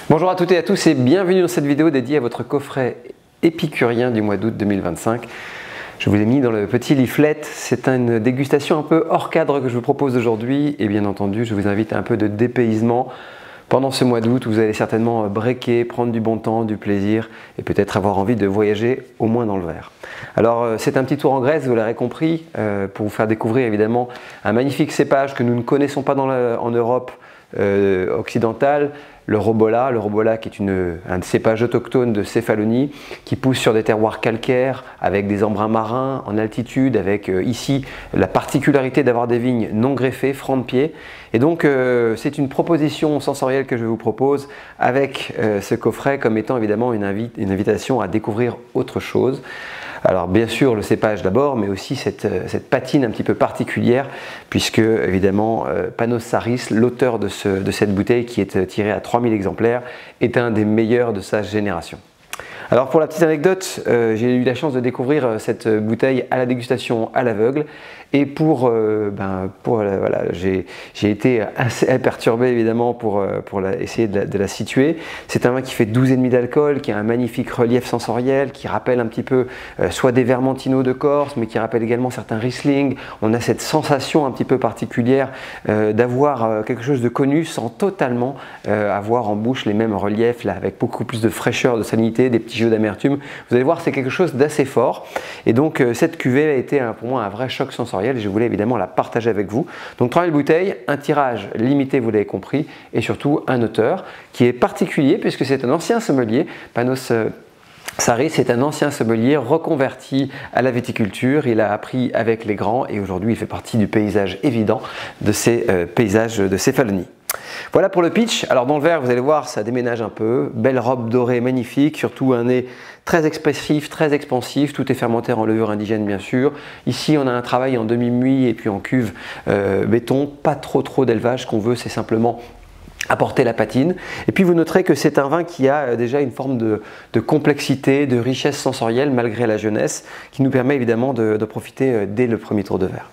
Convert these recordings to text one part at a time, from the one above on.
Bonjour à toutes et à tous et bienvenue dans cette vidéo dédiée à votre coffret épicurien du mois d'août 2025. Je vous l'ai mis dans le petit leaflet, c'est une dégustation un peu hors cadre que je vous propose aujourd'hui et bien entendu je vous invite à un peu de dépaysement pendant ce mois d'août où vous allez certainement breaker, prendre du bon temps, du plaisir et peut-être avoir envie de voyager au moins dans le verre. Alors c'est un petit tour en Grèce, vous l'aurez compris, pour vous faire découvrir évidemment un magnifique cépage que nous ne connaissons pas en Europe occidentale, le Robola qui est un cépage autochtone de Céphalonie qui pousse sur des terroirs calcaires avec des embruns marins en altitude, avec ici la particularité d'avoir des vignes non greffées, franc de pied. Et donc c'est une proposition sensorielle que je vous propose avec ce coffret comme étant évidemment une invitation à découvrir autre chose. Alors bien sûr le cépage d'abord, mais aussi cette patine un petit peu particulière, puisque évidemment Panos Sarris, l'auteur de cette bouteille qui est tirée à 3000 exemplaires, est un des meilleurs de sa génération. Alors pour la petite anecdote, j'ai eu la chance de découvrir cette bouteille à la dégustation à l'aveugle et voilà, j'ai été assez perturbé évidemment pour essayer de la situer. C'est un vin qui fait 12,5 d'alcool, qui a un magnifique relief sensoriel, qui rappelle un petit peu soit des Vermentino de Corse, mais qui rappelle également certains Riesling. On a cette sensation un petit peu particulière d'avoir quelque chose de connu sans totalement avoir en bouche les mêmes reliefs, là, avec beaucoup plus de fraîcheur, de salinité, des petits jeux d'amertume. Vous allez voir, c'est quelque chose d'assez fort. Et donc cette cuvée a été pour moi un vrai choc sensoriel et je voulais évidemment la partager avec vous. Donc 3000 bouteilles, un tirage limité, vous l'avez compris, et surtout un auteur qui est particulier puisque c'est un ancien sommelier. Panos Sarris est un ancien sommelier reconverti à la viticulture. Il a appris avec les grands et aujourd'hui il fait partie du paysage évident de ces paysages de Céphalonie. Voilà pour le pitch. Alors dans le verre, vous allez voir, ça déménage un peu. Belle robe dorée magnifique, surtout un nez très expressif, très expansif. Tout est fermenté en levure indigène bien sûr. Ici, on a un travail en demi-muit et puis en cuve béton. Pas trop d'élevage. Ce qu'on veut, c'est simplement apporter la patine. Et puis vous noterez que c'est un vin qui a déjà une forme de complexité, de richesse sensorielle malgré la jeunesse, qui nous permet évidemment de profiter dès le premier tour de verre.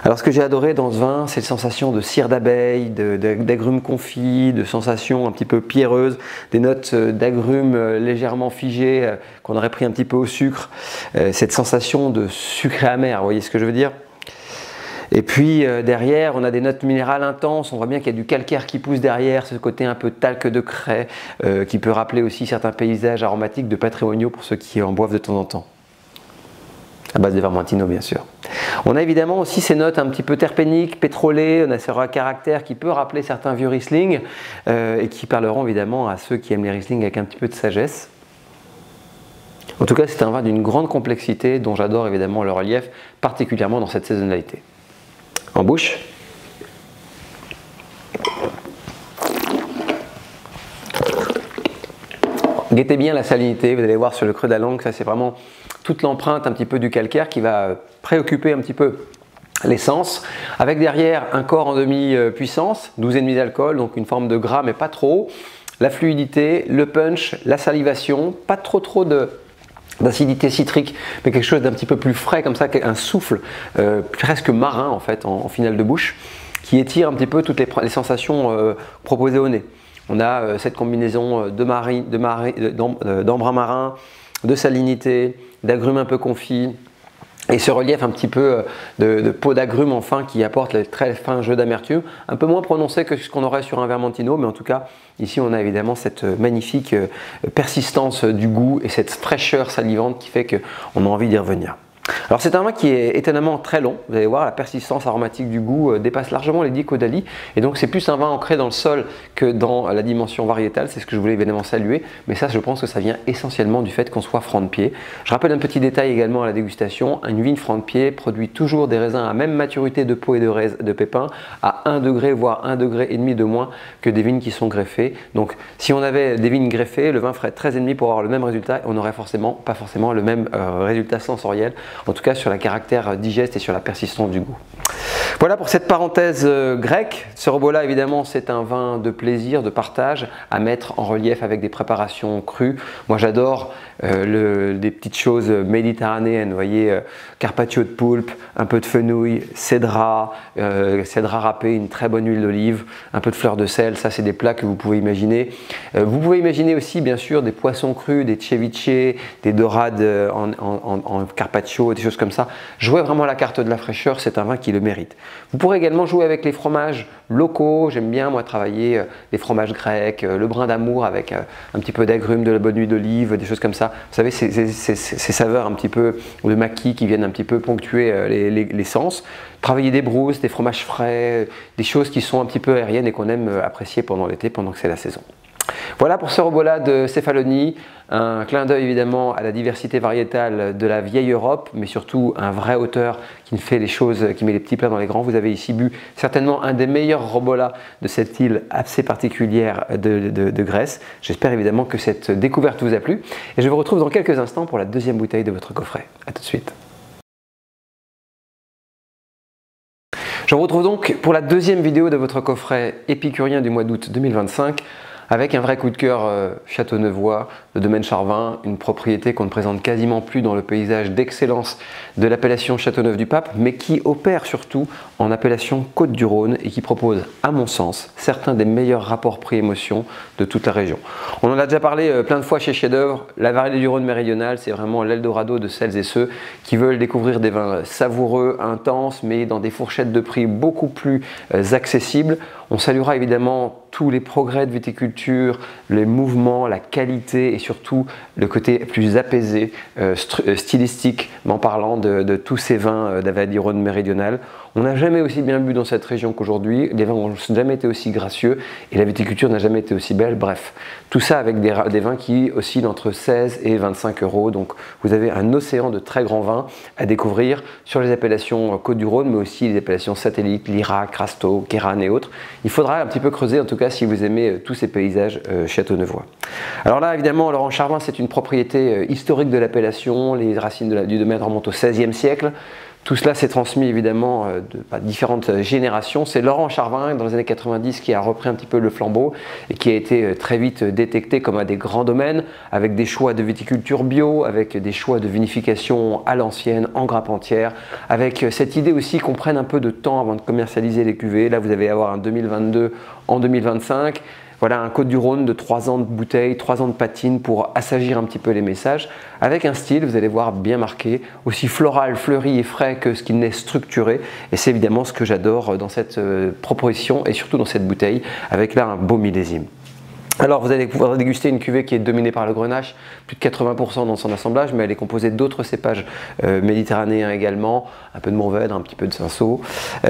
Alors ce que j'ai adoré dans ce vin, c'est la sensation de cire d'abeille, d'agrumes confits, de sensations un petit peu pierreuses, des notes d'agrumes légèrement figées qu'on aurait pris un petit peu au sucre, cette sensation de sucré amer, vous voyez ce que je veux dire? Et puis derrière, on a des notes minérales intenses, on voit bien qu'il y a du calcaire qui pousse derrière, ce côté un peu talc de craie qui peut rappeler aussi certains paysages aromatiques de Patrimoniaux pour ceux qui en boivent de temps en temps. À base de Vermentino bien sûr. On a évidemment aussi ces notes un petit peu terpéniques, pétrolées, on a ce caractère qui peut rappeler certains vieux Riesling et qui parleront évidemment à ceux qui aiment les Riesling avec un petit peu de sagesse. En tout cas, c'est un vin d'une grande complexité dont j'adore évidemment le relief, particulièrement dans cette saisonnalité. En bouche. Guettez bien la salinité, vous allez voir sur le creux de la langue, ça c'est vraiment toute l'empreinte un petit peu du calcaire qui va préoccuper un petit peu l'essence, avec derrière un corps en demi-puissance, 12,5 d'alcool, donc une forme de gras mais pas trop, la fluidité, le punch, la salivation, pas trop d'acidité citrique, mais quelque chose d'un petit peu plus frais comme ça, un souffle presque marin en fait en finale de bouche, qui étire un petit peu toutes les sensations proposées au nez. On a cette combinaison d'embrun marin, de salinité, d'agrumes un peu confits et ce relief un petit peu de peau d'agrumes enfin qui apporte le très fin jeu d'amertume, un peu moins prononcé que ce qu'on aurait sur un Vermentino, mais en tout cas ici on a évidemment cette magnifique persistance du goût et cette fraîcheur salivante qui fait qu'on a envie d'y revenir. Alors c'est un vin qui est étonnamment très long, vous allez voir la persistance aromatique du goût dépasse largement les 10 Caudalie et donc c'est plus un vin ancré dans le sol que dans la dimension variétale, c'est ce que je voulais évidemment saluer, mais ça je pense que ça vient essentiellement du fait qu'on soit franc de pied. Je rappelle un petit détail également à la dégustation, une vigne franc de pied produit toujours des raisins à même maturité de peau et de pépins à 1 degré voire 1,5 degré de moins que des vignes qui sont greffées. Donc si on avait des vignes greffées, le vin ferait 13,5 pour avoir le même résultat et on n'aurait pas forcément le même résultat sensoriel. En tout cas sur le caractère digeste et sur la persistance du goût. Voilà pour cette parenthèse grecque. Ce robot-là, évidemment, c'est un vin de plaisir, de partage, à mettre en relief avec des préparations crues. Moi, j'adore des petites choses méditerranéennes. Vous voyez, carpaccio de poulpe, un peu de fenouil, cédra râpé, une très bonne huile d'olive, un peu de fleur de sel. Ça, c'est des plats que vous pouvez imaginer. Vous pouvez imaginer aussi, bien sûr, des poissons crus, des ceviche, des dorades en carpaccio, des choses comme ça. Jouez vraiment la carte de la fraîcheur, c'est un vin qui le mérite. Vous pourrez également jouer avec les fromages locaux. J'aime bien moi travailler les fromages grecs, le brin d'amour avec un petit peu d'agrumes, de la bonne huile d'olive, des choses comme ça. Vous savez, ces saveurs un petit peu de maquis qui viennent un petit peu ponctuer les sens. Travailler des brousses, des fromages frais, des choses qui sont un petit peu aériennes et qu'on aime apprécier pendant l'été, pendant que c'est la saison. Voilà pour ce robot-là de Cefaloni, un clin d'œil évidemment à la diversité variétale de la vieille Europe, mais surtout un vrai auteur qui fait les choses, qui met les petits plats dans les grands. Vous avez ici bu certainement un des meilleurs robots-là de cette île assez particulière de Grèce. J'espère évidemment que cette découverte vous a plu et je vous retrouve dans quelques instants pour la deuxième bouteille de votre coffret. A tout de suite. Je vous retrouve donc pour la deuxième vidéo de votre coffret épicurien du mois d'août 2025 avec un vrai coup de cœur châteaunevois, le domaine Charvin, une propriété qu'on ne présente quasiment plus dans le paysage d'excellence de l'appellation Châteauneuf-du-Pape, mais qui opère surtout en appellation Côtes-du-Rhône et qui propose, à mon sens, certains des meilleurs rapports prix-émotion de toute la région. On en a déjà parlé plein de fois chez Chef d'œuvre, la vallée du Rhône méridionale, c'est vraiment l'Eldorado de celles et ceux qui veulent découvrir des vins savoureux, intenses, mais dans des fourchettes de prix beaucoup plus accessibles. On saluera évidemment tous les progrès de viticulture, les mouvements, la qualité et surtout le côté plus apaisé, stylistiquement parlant de tous ces vins de la vallée du Rhône méridionale. On n'a jamais aussi bien bu dans cette région qu'aujourd'hui, les vins n'ont jamais été aussi gracieux et la viticulture n'a jamais été aussi belle. Bref, tout ça avec des vins qui oscillent entre 16 et 25 €. Donc vous avez un océan de très grands vins à découvrir sur les appellations Côtes-du-Rhône, mais aussi les appellations satellites, Lyra, Crasto, Kéran et autres. Il faudra un petit peu creuser, en tout cas si vous aimez tous ces paysages châteaunevois. Alors là, évidemment, Laurent Charvin, c'est une propriété historique de l'appellation. Les racines du domaine remontent au XVIe siècle. Tout cela s'est transmis évidemment de différentes générations. C'est Laurent Charvin dans les années 90 qui a repris un petit peu le flambeau et qui a été très vite détecté comme un des grands domaines avec des choix de viticulture bio, avec des choix de vinification à l'ancienne, en grappe entière, avec cette idée aussi qu'on prenne un peu de temps avant de commercialiser les cuvées. Là, vous allez avoir un 2022 en 2025. Voilà un Côtes-du-Rhône de 3 ans de bouteille, 3 ans de patine pour assagir un petit peu les messages, avec un style, vous allez voir, bien marqué, aussi floral, fleuri et frais que ce qu'il n'est structuré. Et c'est évidemment ce que j'adore dans cette proposition et surtout dans cette bouteille, avec là un beau millésime. Alors vous allez pouvoir déguster une cuvée qui est dominée par le grenache, plus de 80% dans son assemblage, mais elle est composée d'autres cépages méditerranéens également, un peu de Mourvèdre, un petit peu de Cinsault.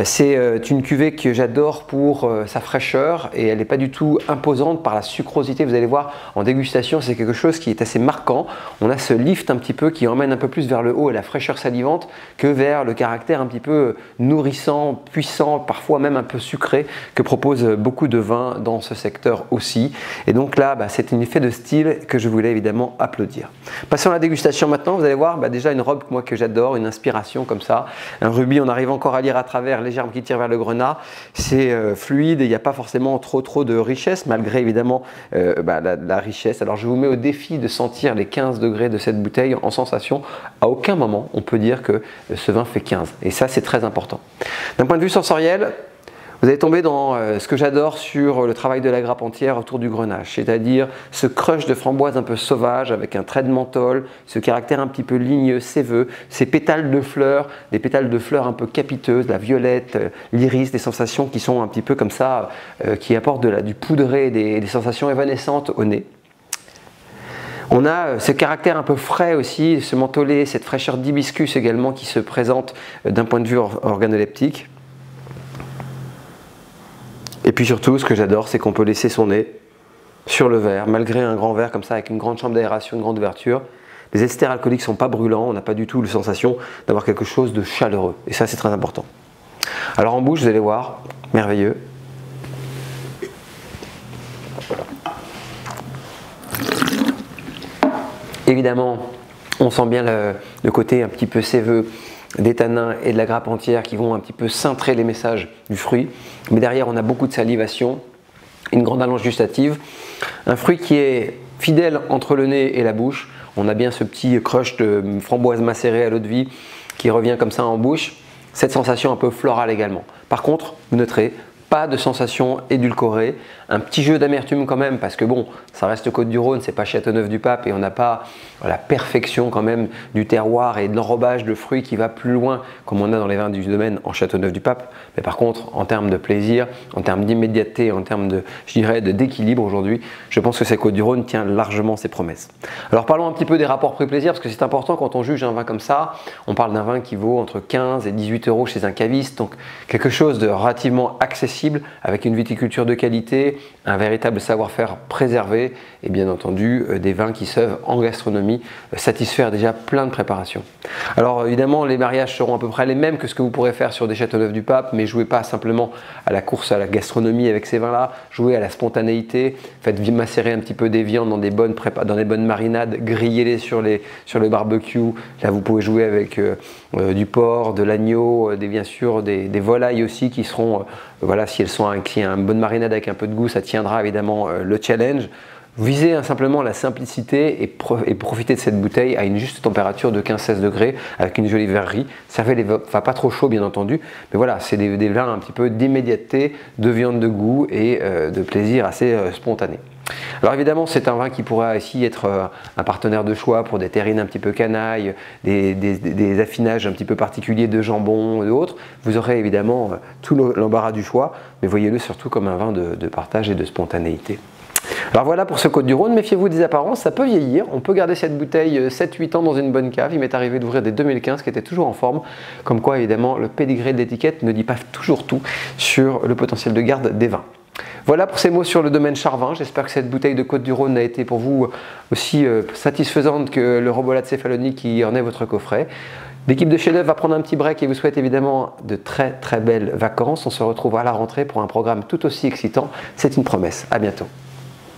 C'est une cuvée que j'adore pour sa fraîcheur et elle n'est pas du tout imposante par la sucrosité. Vous allez voir en dégustation, c'est quelque chose qui est assez marquant. On a ce lift un petit peu qui emmène un peu plus vers le haut et la fraîcheur salivante que vers le caractère un petit peu nourrissant, puissant, parfois même un peu sucré que proposent beaucoup de vins dans ce secteur aussi. Et donc là, c'est un effet de style que je voulais évidemment applaudir. Passons à la dégustation maintenant. Vous allez voir déjà une robe moi, que j'adore, une inspiration comme ça. Un rubis, on arrive encore à lire à travers les germes qui tirent vers le grenat. C'est fluide et il n'y a pas forcément trop de richesse, malgré évidemment la richesse. Alors je vous mets au défi de sentir les 15 degrés de cette bouteille en sensation. À aucun moment, on peut dire que ce vin fait 15. Et ça, c'est très important. D'un point de vue sensoriel, vous allez tomber dans ce que j'adore sur le travail de la grappe entière autour du grenache, c'est-à-dire ce crush de framboise un peu sauvage avec un trait de menthol, ce caractère un petit peu ligneux, séveux, ces pétales de fleurs, des pétales de fleurs un peu capiteuses, la violette, l'iris, des sensations qui sont un petit peu comme ça, qui apportent du poudré, des sensations évanescentes au nez. On a ce caractère un peu frais aussi, ce mentholé, cette fraîcheur d'hibiscus également qui se présente d'un point de vue organoleptique. Et puis surtout, ce que j'adore, c'est qu'on peut laisser son nez sur le verre, malgré un grand verre comme ça, avec une grande chambre d'aération, une grande ouverture. Les esters alcooliques ne sont pas brûlants, on n'a pas du tout la sensation d'avoir quelque chose de chaleureux. Et ça, c'est très important. Alors en bouche, vous allez voir, merveilleux. Évidemment, on sent bien le côté un petit peu séveux des tanins et de la grappe entière qui vont un petit peu cintrer les messages du fruit. Mais derrière, on a beaucoup de salivation, une grande allonge gustative, un fruit qui est fidèle entre le nez et la bouche. On a bien ce petit crush de framboise macérée à l'eau de vie qui revient comme ça en bouche. Cette sensation un peu florale également. Par contre, vous noterez, pas de sensation édulcorée, un petit jeu d'amertume quand même parce que bon, ça reste Côtes-du-Rhône, c'est pas Châteauneuf-du-Pape et on n'a pas la perfection quand même du terroir et de l'enrobage de fruits qui va plus loin comme on a dans les vins du domaine en Châteauneuf-du-Pape. Mais par contre, en termes de plaisir, en termes d'immédiateté, en termes de, je dirais, d'équilibre aujourd'hui, je pense que ces Côtes-du-Rhône tient largement ses promesses. Alors parlons un petit peu des rapports prix-plaisir parce que c'est important quand on juge un vin comme ça. On parle d'un vin qui vaut entre 15 et 18 € chez un caviste, donc quelque chose de relativement accessible avec une viticulture de qualité, un véritable savoir-faire préservé et bien entendu des vins qui savent en gastronomie satisfaire déjà plein de préparations. Alors évidemment les mariages seront à peu près les mêmes que ce que vous pourrez faire sur des Châteauneuf-du-Pape, mais jouez pas simplement à la course à la gastronomie avec ces vins-là, jouez à la spontanéité, faites macérer un petit peu des viandes dans des bonnes marinades, grillez-les sur le barbecue. Là vous pouvez jouer avec du porc, de l'agneau, bien sûr des volailles aussi qui seront, voilà, si elles sont une bonne marinade avec un peu de goût, ça tiendra évidemment le challenge. Visez simplement la simplicité et profitez de cette bouteille à une juste température de 15-16 degrés avec une jolie verrerie. Servez-les, enfin pas trop chaud bien entendu, mais voilà, c'est des vins un petit peu d'immédiateté, de viande de goût et de plaisir assez spontané. Alors évidemment, c'est un vin qui pourra ici être un partenaire de choix pour des terrines un petit peu canailles, des affinages un petit peu particuliers de jambon et autres. Vous aurez évidemment tout l'embarras du choix, mais voyez-le surtout comme un vin de partage et de spontanéité. Alors voilà pour ce Côtes-du-Rhône, méfiez-vous des apparences, ça peut vieillir, on peut garder cette bouteille 7-8 ans dans une bonne cave. Il m'est arrivé d'ouvrir des 2015 qui étaient toujours en forme, comme quoi évidemment le pédigré de l'étiquette ne dit pas toujours tout sur le potentiel de garde des vins. Voilà pour ces mots sur le domaine Charvin. J'espère que cette bouteille de Côtes-du-Rhône a été pour vous aussi satisfaisante que le Robolade céphalonique qui en est votre coffret. L'équipe de Chez Neuf va prendre un petit break et vous souhaite évidemment de très belles vacances. On se retrouve à la rentrée pour un programme tout aussi excitant. C'est une promesse. À bientôt.